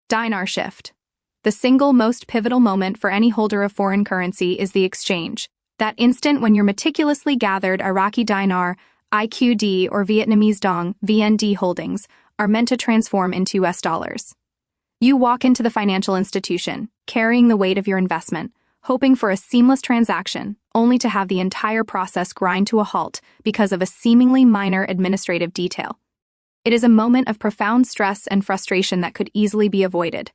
Dinar Shift. The single most pivotal moment for any holder of foreign currency is the exchange. That instant when your meticulously gathered Iraqi Dinar, IQD or Vietnamese Dong, VND holdings are meant to transform into US dollars. You walk into the financial institution, carrying the weight of your investment, hoping for a seamless transaction, only to have the entire process grind to a halt because of a seemingly minor administrative detail. It is a moment of profound stress and frustration that could easily be avoided.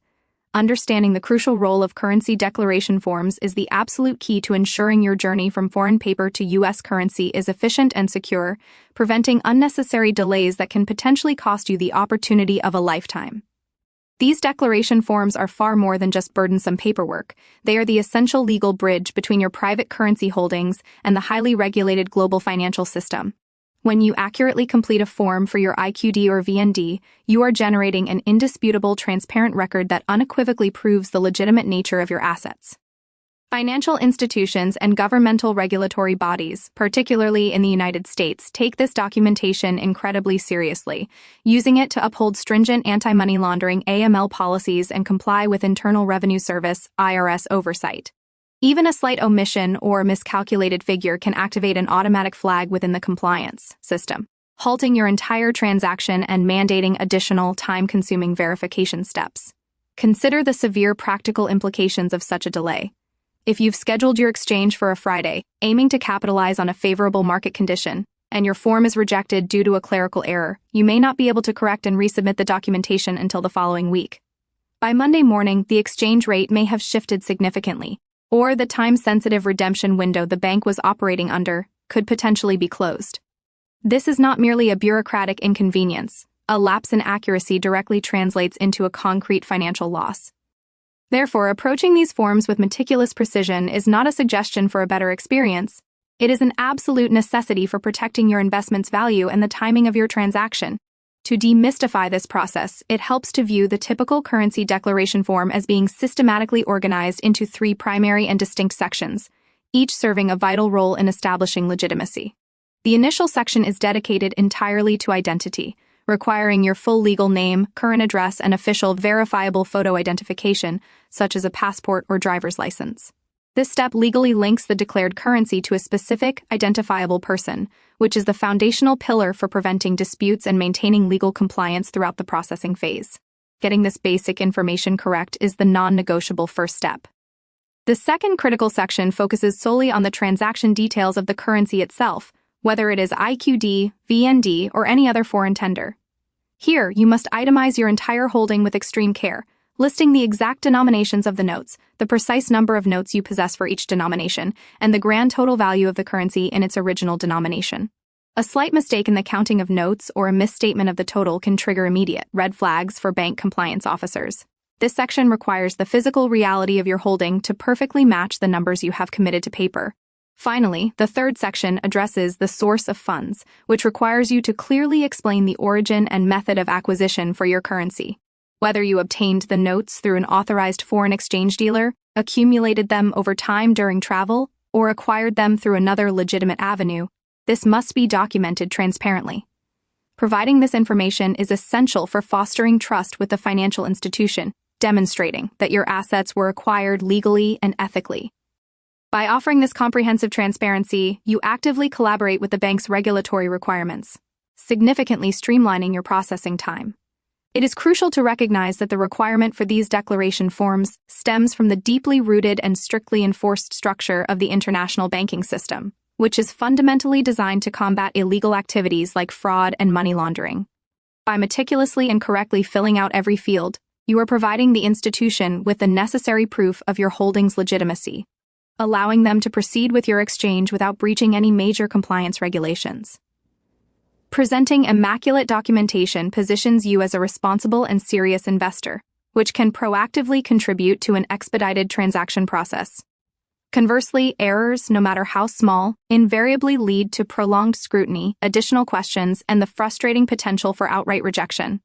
Understanding the crucial role of currency declaration forms is the absolute key to ensuring your journey from foreign paper to U.S. currency is efficient and secure, preventing unnecessary delays that can potentially cost you the opportunity of a lifetime. These declaration forms are far more than just burdensome paperwork. They are the essential legal bridge between your private currency holdings and the highly regulated global financial system. When you accurately complete a form for your IQD or VND, you are generating an indisputable, transparent record that unequivocally proves the legitimate nature of your assets. Financial institutions and governmental regulatory bodies, particularly in the United States, take this documentation incredibly seriously, using it to uphold stringent anti-money laundering (AML) policies and comply with Internal Revenue Service (IRS) oversight. Even a slight omission or miscalculated figure can activate an automatic flag within the compliance system, halting your entire transaction and mandating additional time-consuming verification steps. Consider the severe practical implications of such a delay. If you've scheduled your exchange for a Friday, aiming to capitalize on a favorable market condition, and your form is rejected due to a clerical error, you may not be able to correct and resubmit the documentation until the following week. By Monday morning, the exchange rate may have shifted significantly, or the time-sensitive redemption window the bank was operating under could potentially be closed. This is not merely a bureaucratic inconvenience. A lapse in accuracy directly translates into a concrete financial loss. Therefore, approaching these forms with meticulous precision is not a suggestion for a better experience. It is an absolute necessity for protecting your investment's value and the timing of your transaction. To demystify this process, it helps to view the typical currency declaration form as being systematically organized into 3 primary and distinct sections, each serving a vital role in establishing legitimacy. The initial section is dedicated entirely to identity, requiring your full legal name, current address, and official verifiable photo identification, such as a passport or driver's license. This step legally links the declared currency to a specific, identifiable person, which is the foundational pillar for preventing disputes and maintaining legal compliance throughout the processing phase. Getting this basic information correct is the non-negotiable first step. The second critical section focuses solely on the transaction details of the currency itself, whether it is IQD, VND, or any other foreign tender. Here, you must itemize your entire holding with extreme care, listing the exact denominations of the notes, the precise number of notes you possess for each denomination, and the grand total value of the currency in its original denomination. A slight mistake in the counting of notes or a misstatement of the total can trigger immediate red flags for bank compliance officers. This section requires the physical reality of your holding to perfectly match the numbers you have committed to paper. Finally, the third section addresses the source of funds, which requires you to clearly explain the origin and method of acquisition for your currency. Whether you obtained the notes through an authorized foreign exchange dealer, accumulated them over time during travel, or acquired them through another legitimate avenue, this must be documented transparently. Providing this information is essential for fostering trust with the financial institution, demonstrating that your assets were acquired legally and ethically. By offering this comprehensive transparency, you actively collaborate with the bank's regulatory requirements, significantly streamlining your processing time. It is crucial to recognize that the requirement for these declaration forms stems from the deeply rooted and strictly enforced structure of the international banking system, which is fundamentally designed to combat illegal activities like fraud and money laundering. By meticulously and correctly filling out every field, you are providing the institution with the necessary proof of your holding's legitimacy, allowing them to proceed with your exchange without breaching any major compliance regulations. Presenting immaculate documentation positions you as a responsible and serious investor, which can proactively contribute to an expedited transaction process. Conversely, errors, no matter how small, invariably lead to prolonged scrutiny, additional questions, and the frustrating potential for outright rejection.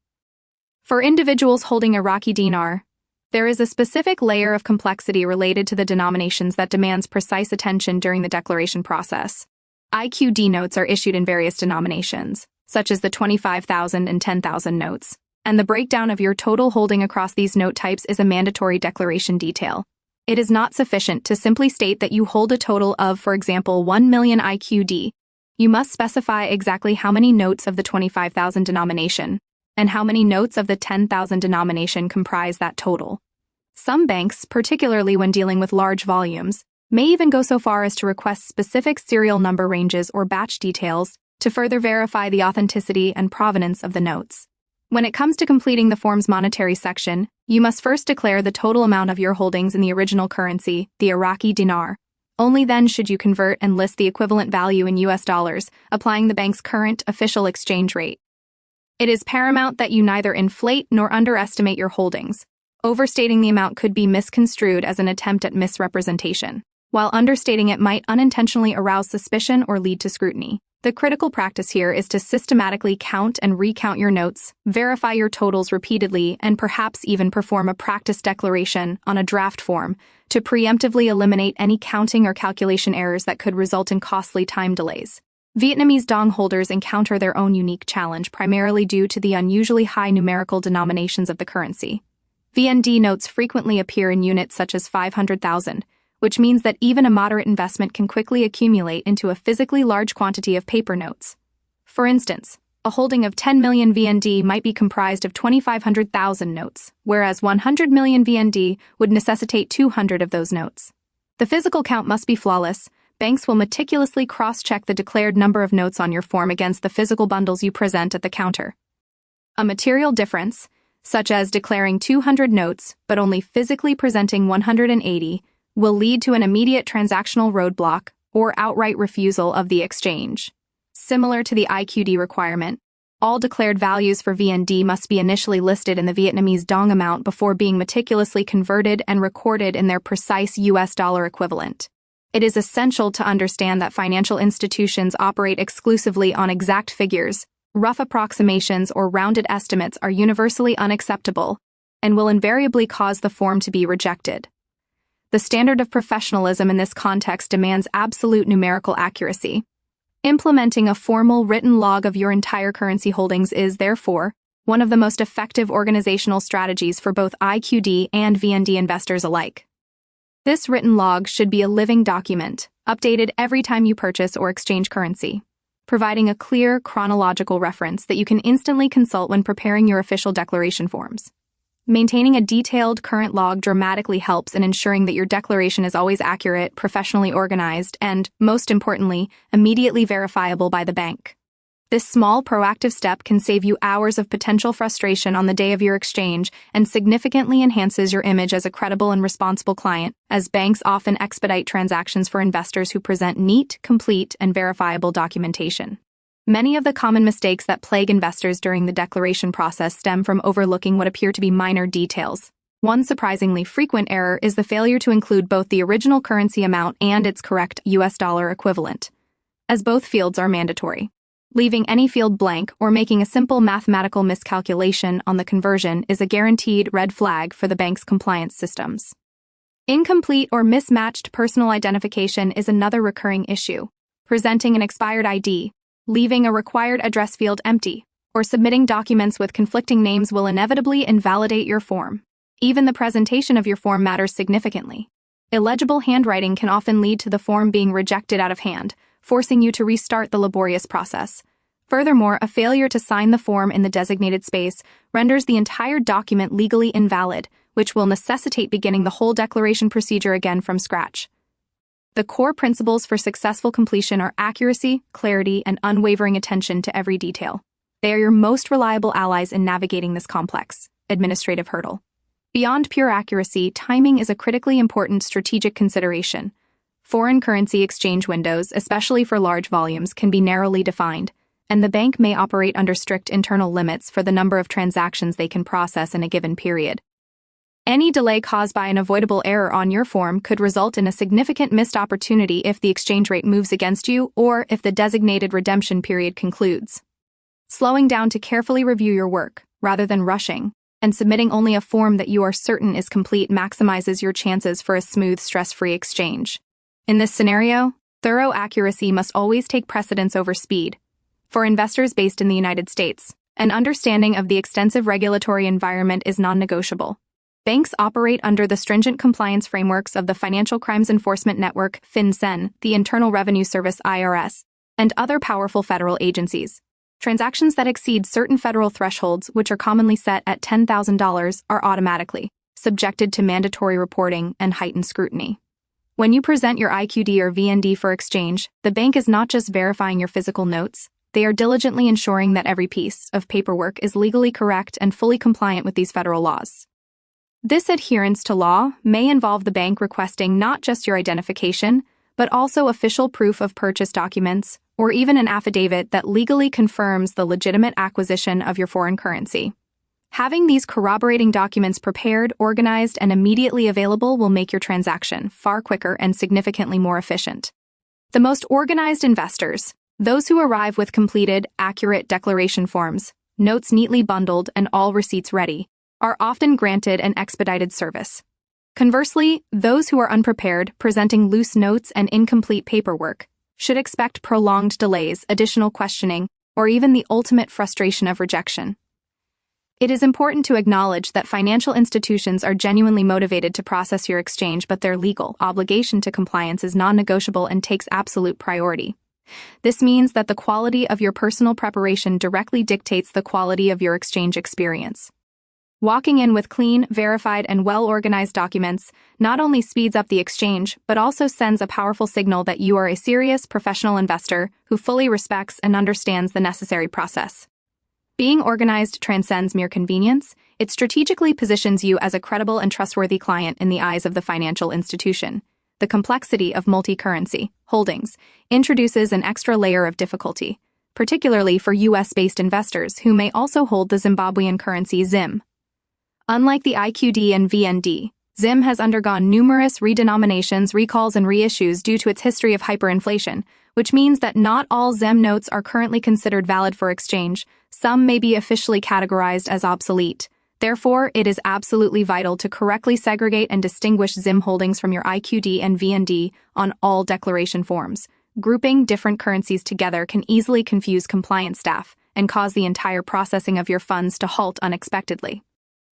For individuals holding Iraqi Dinar, there is a specific layer of complexity related to the denominations that demands precise attention during the declaration process. IQD notes are issued in various denominations, such as the 25,000 and 10,000 notes, and the breakdown of your total holding across these note types is a mandatory declaration detail. It is not sufficient to simply state that you hold a total of, for example, 1 million IQD. You must specify exactly how many notes of the 25,000 denomination and how many notes of the 10,000 denomination comprise that total. Some banks, particularly when dealing with large volumes, may even go so far as to request specific serial number ranges or batch details to further verify the authenticity and provenance of the notes. When it comes to completing the form's monetary section, you must first declare the total amount of your holdings in the original currency, the Iraqi Dinar. Only then should you convert and list the equivalent value in US dollars, applying the bank's current official exchange rate. It is paramount that you neither inflate nor underestimate your holdings. Overstating the amount could be misconstrued as an attempt at misrepresentation, while understating it might unintentionally arouse suspicion or lead to scrutiny. The critical practice here is to systematically count and recount your notes, verify your totals repeatedly, and perhaps even perform a practice declaration on a draft form to preemptively eliminate any counting or calculation errors that could result in costly time delays. Vietnamese Dong holders encounter their own unique challenge primarily due to the unusually high numerical denominations of the currency. VND notes frequently appear in units such as 500,000, which means that even a moderate investment can quickly accumulate into a physically large quantity of paper notes. For instance, a holding of 10 million VND might be comprised of 2,500,000 notes, whereas 100 million VND would necessitate 200 of those notes. The physical count must be flawless. Banks will meticulously cross-check the declared number of notes on your form against the physical bundles you present at the counter. A material difference, such as declaring 200 notes but only physically presenting 180, will lead to an immediate transactional roadblock or outright refusal of the exchange. Similar to the IQD requirement, all declared values for VND must be initially listed in the Vietnamese Dong amount before being meticulously converted and recorded in their precise US dollar equivalent. It is essential to understand that financial institutions operate exclusively on exact figures. Rough approximations or rounded estimates are universally unacceptable and will invariably cause the form to be rejected. The standard of professionalism in this context demands absolute numerical accuracy. Implementing a formal written log of your entire currency holdings is, therefore, one of the most effective organizational strategies for both IQD and VND investors alike. This written log should be a living document, updated every time you purchase or exchange currency, providing a clear chronological reference that you can instantly consult when preparing your official declaration forms. Maintaining a detailed current log dramatically helps in ensuring that your declaration is always accurate, professionally organized, and, most importantly, immediately verifiable by the bank. This small, proactive step can save you hours of potential frustration on the day of your exchange and significantly enhances your image as a credible and responsible client, as banks often expedite transactions for investors who present neat, complete, and verifiable documentation. Many of the common mistakes that plague investors during the declaration process stem from overlooking what appear to be minor details. One surprisingly frequent error is the failure to include both the original currency amount and its correct US dollar equivalent, as both fields are mandatory. Leaving any field blank or making a simple mathematical miscalculation on the conversion is a guaranteed red flag for the bank's compliance systems. Incomplete or mismatched personal identification is another recurring issue. Presenting an expired ID, leaving a required address field empty, or submitting documents with conflicting names will inevitably invalidate your form. Even the presentation of your form matters significantly. Illegible handwriting can often lead to the form being rejected out of hand, forcing you to restart the laborious process. Furthermore, a failure to sign the form in the designated space renders the entire document legally invalid, which will necessitate beginning the whole declaration procedure again from scratch. The core principles for successful completion are accuracy, clarity, and unwavering attention to every detail. They are your most reliable allies in navigating this complex administrative hurdle. Beyond pure accuracy, timing is a critically important strategic consideration. Foreign currency exchange windows, especially for large volumes, can be narrowly defined, and the bank may operate under strict internal limits for the number of transactions they can process in a given period. Any delay caused by an avoidable error on your form could result in a significant missed opportunity if the exchange rate moves against you or if the designated redemption period concludes. Slowing down to carefully review your work, rather than rushing, and submitting only a form that you are certain is complete maximizes your chances for a smooth, stress-free exchange. In this scenario, thorough accuracy must always take precedence over speed. For investors based in the United States, An understanding of the extensive regulatory environment is non-negotiable. Banks operate under the stringent compliance frameworks of the Financial Crimes Enforcement Network, FinCEN, the Internal Revenue Service, IRS, and other powerful federal agencies. Transactions that exceed certain federal thresholds, which are commonly set at $10,000, are automatically subjected to mandatory reporting and heightened scrutiny. When you present your IQD or VND for exchange, the bank is not just verifying your physical notes, they are diligently ensuring that every piece of paperwork is legally correct and fully compliant with these federal laws. This adherence to law may involve the bank requesting not just your identification, but also official proof of purchase documents, or even an affidavit that legally confirms the legitimate acquisition of your foreign currency. Having these corroborating documents prepared, organized, and immediately available will make your transaction far quicker and significantly more efficient. The most organized investors, those who arrive with completed, accurate declaration forms, notes neatly bundled, and all receipts ready, are often granted an expedited service. Conversely, those who are unprepared, presenting loose notes and incomplete paperwork, should expect prolonged delays, additional questioning, or even the ultimate frustration of rejection. It is important to acknowledge that financial institutions are genuinely motivated to process your exchange, but their legal obligation to compliance is non-negotiable and takes absolute priority. This means that the quality of your personal preparation directly dictates the quality of your exchange experience. Walking in with clean, verified, and well-organized documents not only speeds up the exchange, but also sends a powerful signal that you are a serious, professional investor who fully respects and understands the necessary process. Being organized transcends mere convenience. It strategically positions you as a credible and trustworthy client in the eyes of the financial institution. The complexity of multi-currency holdings introduces an extra layer of difficulty, particularly for US-based investors who may also hold the Zimbabwean currency ZIM. Unlike the IQD and VND, ZIM has undergone numerous redenominations, recalls, and reissues due to its history of hyperinflation, which means that not all ZIM notes are currently considered valid for exchange. Some may be officially categorized as obsolete. Therefore, it is absolutely vital to correctly segregate and distinguish ZIM holdings from your IQD and VND on all declaration forms. Grouping different currencies together can easily confuse compliance staff and cause the entire processing of your funds to halt unexpectedly.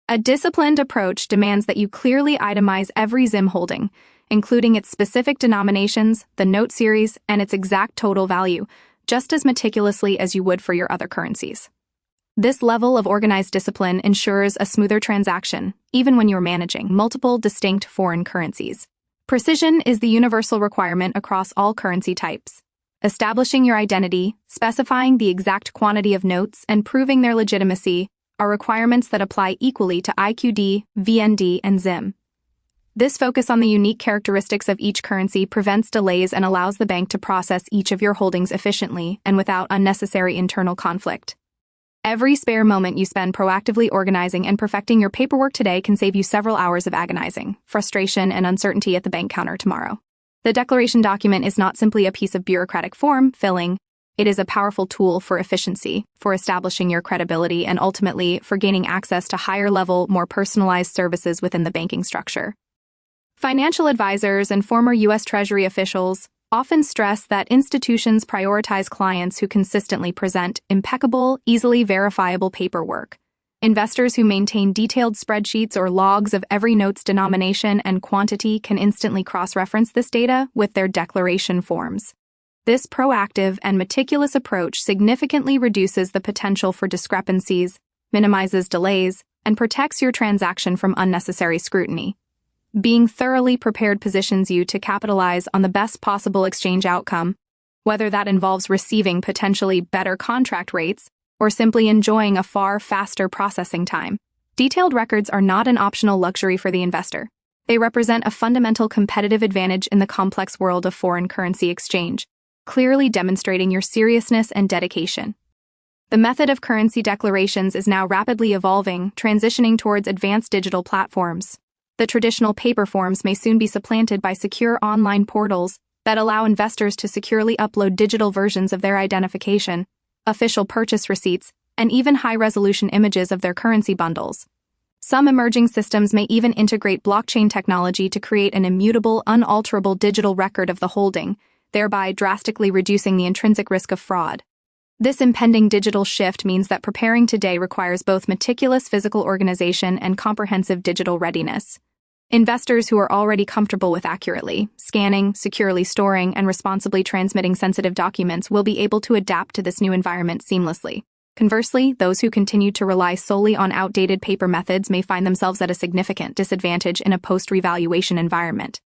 A disciplined approach demands that you clearly itemize every ZIM holding, including its specific denominations, the note series, and its exact total value, just as meticulously as you would for your other currencies. This level of organized discipline ensures a smoother transaction, even when you're managing multiple distinct foreign currencies. Precision is the universal requirement across all currency types. Establishing your identity, specifying the exact quantity of notes, and proving their legitimacy are requirements that apply equally to IQD, VND, and ZIM. This focus on the unique characteristics of each currency prevents delays and allows the bank to process each of your holdings efficiently and without unnecessary internal conflict. Every spare moment you spend proactively organizing and perfecting your paperwork today can save you several hours of agonizing, frustration, and uncertainty at the bank counter tomorrow. The declaration document is not simply a piece of bureaucratic form filling. It is a powerful tool for efficiency, for establishing your credibility, and ultimately for gaining access to higher-level, more personalized services within the banking structure. Financial advisors and former U.S. Treasury officials often stress that institutions prioritize clients who consistently present impeccable, easily verifiable paperwork. Investors who maintain detailed spreadsheets or logs of every note's denomination and quantity can instantly cross-reference this data with their declaration forms. This proactive and meticulous approach significantly reduces the potential for discrepancies, minimizes delays, and protects your transaction from unnecessary scrutiny. Being thoroughly prepared positions you to capitalize on the best possible exchange outcome, whether that involves receiving potentially better contract rates or simply enjoying a far faster processing time. Detailed records are not an optional luxury for the investor. They represent a fundamental competitive advantage in the complex world of foreign currency exchange, clearly demonstrating your seriousness and dedication. The method of currency declarations is now rapidly evolving, transitioning towards advanced digital platforms. The traditional paper forms may soon be supplanted by secure online portals that allow investors to securely upload digital versions of their identification, official purchase receipts, and even high-resolution images of their currency bundles. Some emerging systems may even integrate blockchain technology to create an immutable, unalterable digital record of the holding, thereby drastically reducing the intrinsic risk of fraud. This impending digital shift means that preparing today requires both meticulous physical organization and comprehensive digital readiness. Investors who are already comfortable with accurately scanning, securely storing, and responsibly transmitting sensitive documents will be able to adapt to this new environment seamlessly. Conversely, those who continue to rely solely on outdated paper methods may find themselves at a significant disadvantage in a post-revaluation environment.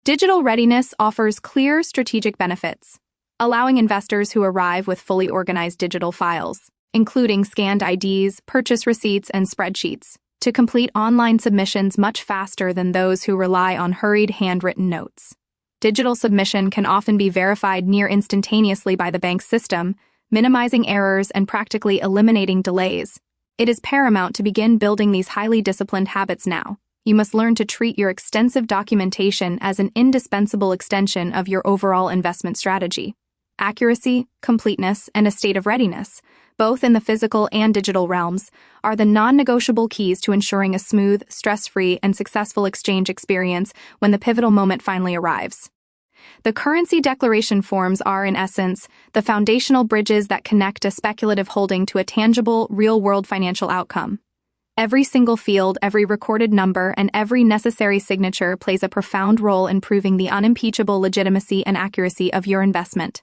Digital readiness offers clear strategic benefits, allowing investors who arrive with fully organized digital files, including scanned IDs, purchase receipts, and spreadsheets, to complete online submissions much faster than those who rely on hurried handwritten notes. Digital submission can often be verified near instantaneously by the bank's system, minimizing errors and practically eliminating delays. It is paramount to begin building these highly disciplined habits now. You must learn to treat your extensive documentation as an indispensable extension of your overall investment strategy. Accuracy, completeness, and a state of readiness, both in the physical and digital realms, are the non-negotiable keys to ensuring a smooth, stress-free, and successful exchange experience when the pivotal moment finally arrives. The currency declaration forms are, in essence, the foundational bridges that connect a speculative holding to a tangible, real-world financial outcome. Every single field, every recorded number, and every necessary signature plays a profound role in proving the unimpeachable legitimacy and accuracy of your investment.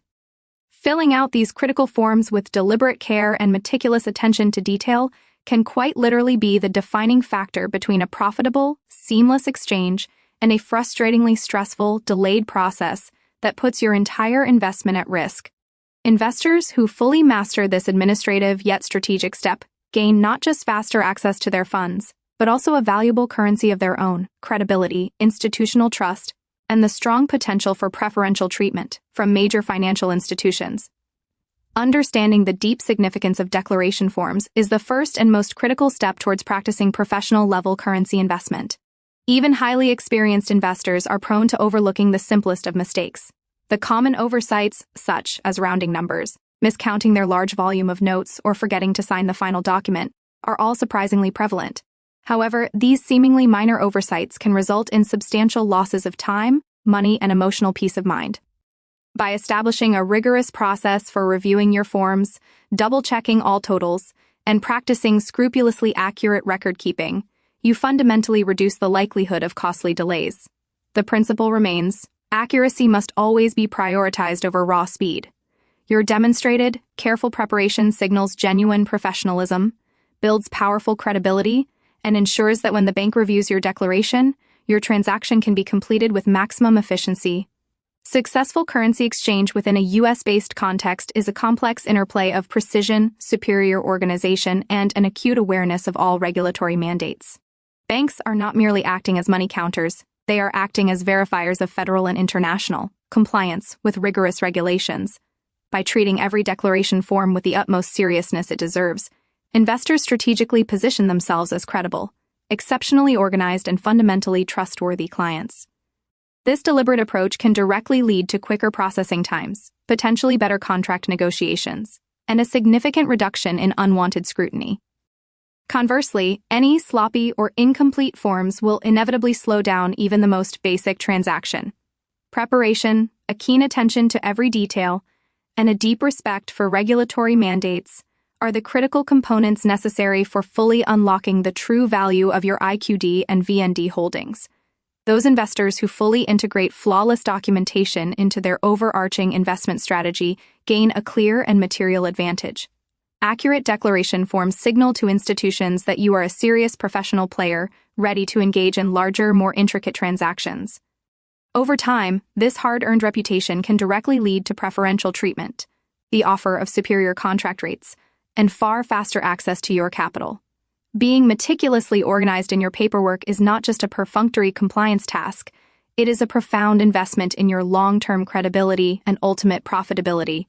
Filling out these critical forms with deliberate care and meticulous attention to detail can quite literally be the defining factor between a profitable, seamless exchange and a frustratingly stressful, delayed process that puts your entire investment at risk. Investors who fully master this administrative yet strategic step gain not just faster access to their funds, but also a valuable currency of their own, credibility, institutional trust, and the strong potential for preferential treatment from major financial institutions. Understanding the deep significance of declaration forms is the first and most critical step towards practicing professional-level currency investment. Even highly experienced investors are prone to overlooking the simplest of mistakes. The common oversights, such as rounding numbers, miscounting their large volume of notes, or forgetting to sign the final document, are all surprisingly prevalent. However, these seemingly minor oversights can result in substantial losses of time, money, and emotional peace of mind. By establishing a rigorous process for reviewing your forms, double-checking all totals, and practicing scrupulously accurate record-keeping, you fundamentally reduce the likelihood of costly delays. The principle remains: accuracy must always be prioritized over raw speed. Your demonstrated, careful preparation signals genuine professionalism, builds powerful credibility, and ensures that when the bank reviews your declaration, your transaction can be completed with maximum efficiency. Successful currency exchange within a U.S.-based context is a complex interplay of precision, superior organization, and an acute awareness of all regulatory mandates. Banks are not merely acting as money counters, they are acting as verifiers of federal and international compliance with rigorous regulations. By treating every declaration form with the utmost seriousness it deserves, investors strategically position themselves as credible, exceptionally organized, and fundamentally trustworthy clients. This deliberate approach can directly lead to quicker processing times, potentially better contract negotiations, and a significant reduction in unwanted scrutiny. Conversely, any sloppy or incomplete forms will inevitably slow down even the most basic transaction. Preparation, a keen attention to every detail, and a deep respect for regulatory mandates are the critical components necessary for fully unlocking the true value of your IQD and VND holdings. Those investors who fully integrate flawless documentation into their overarching investment strategy gain a clear and material advantage. Accurate declaration forms signal to institutions that you are a serious professional player, ready to engage in larger, more intricate transactions. Over time, this hard-earned reputation can directly lead to preferential treatment, the offer of superior contract rates, and far faster access to your capital. Being meticulously organized in your paperwork is not just a perfunctory compliance task, it is a profound investment in your long-term credibility and ultimate profitability.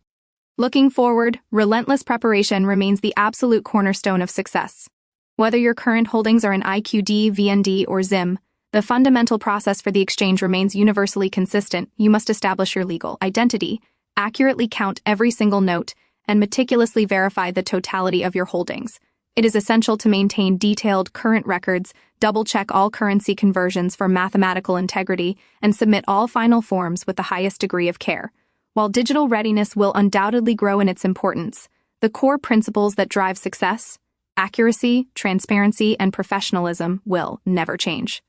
Looking forward, relentless preparation remains the absolute cornerstone of success. Whether your current holdings are in IQD, VND, or ZIM, the fundamental process for the exchange remains universally consistent. You must establish your legal identity, accurately count every single note, and meticulously verify the totality of your holdings. It is essential to maintain detailed, current records, double-check all currency conversions for mathematical integrity, and submit all final forms with the highest degree of care. While digital readiness will undoubtedly grow in its importance, the core principles that drive success, accuracy, transparency, and professionalism will never change.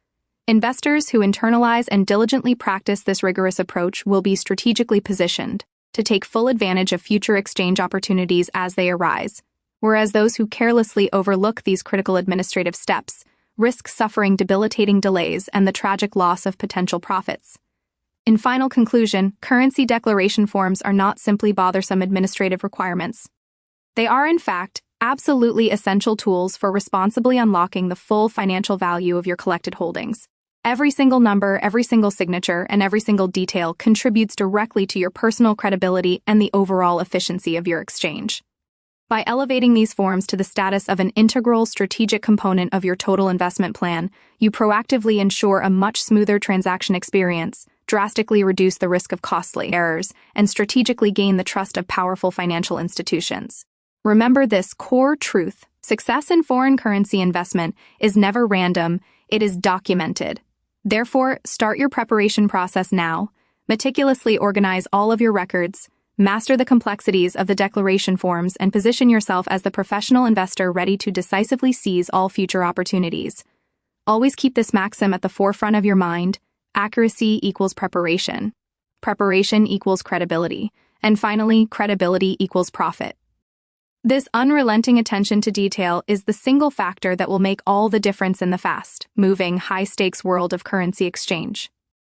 Investors who internalize and diligently practice this rigorous approach will be strategically positioned to take full advantage of future exchange opportunities as they arise, whereas those who carelessly overlook these critical administrative steps risk suffering debilitating delays and the tragic loss of potential profits. In final conclusion, currency declaration forms are not simply bothersome administrative requirements. They are, in fact, absolutely essential tools for responsibly unlocking the full financial value of your collected holdings. Every single number, every single signature, and every single detail contributes directly to your personal credibility and the overall efficiency of your exchange. By elevating these forms to the status of an integral strategic component of your total investment plan, you proactively ensure a much smoother transaction experience, drastically reduce the risk of costly errors, and strategically gain the trust of powerful financial institutions. Remember this core truth: success in foreign currency investment is never random, it is documented. Therefore, start your preparation process now, meticulously organize all of your records, master the complexities of the declaration forms, and position yourself as the professional investor ready to decisively seize all future opportunities. Always keep this maxim at the forefront of your mind: accuracy equals preparation. Preparation equals credibility. And finally, credibility equals profit. This unrelenting attention to detail is the single factor that will make all the difference in the fast-moving, high-stakes world of currency exchange.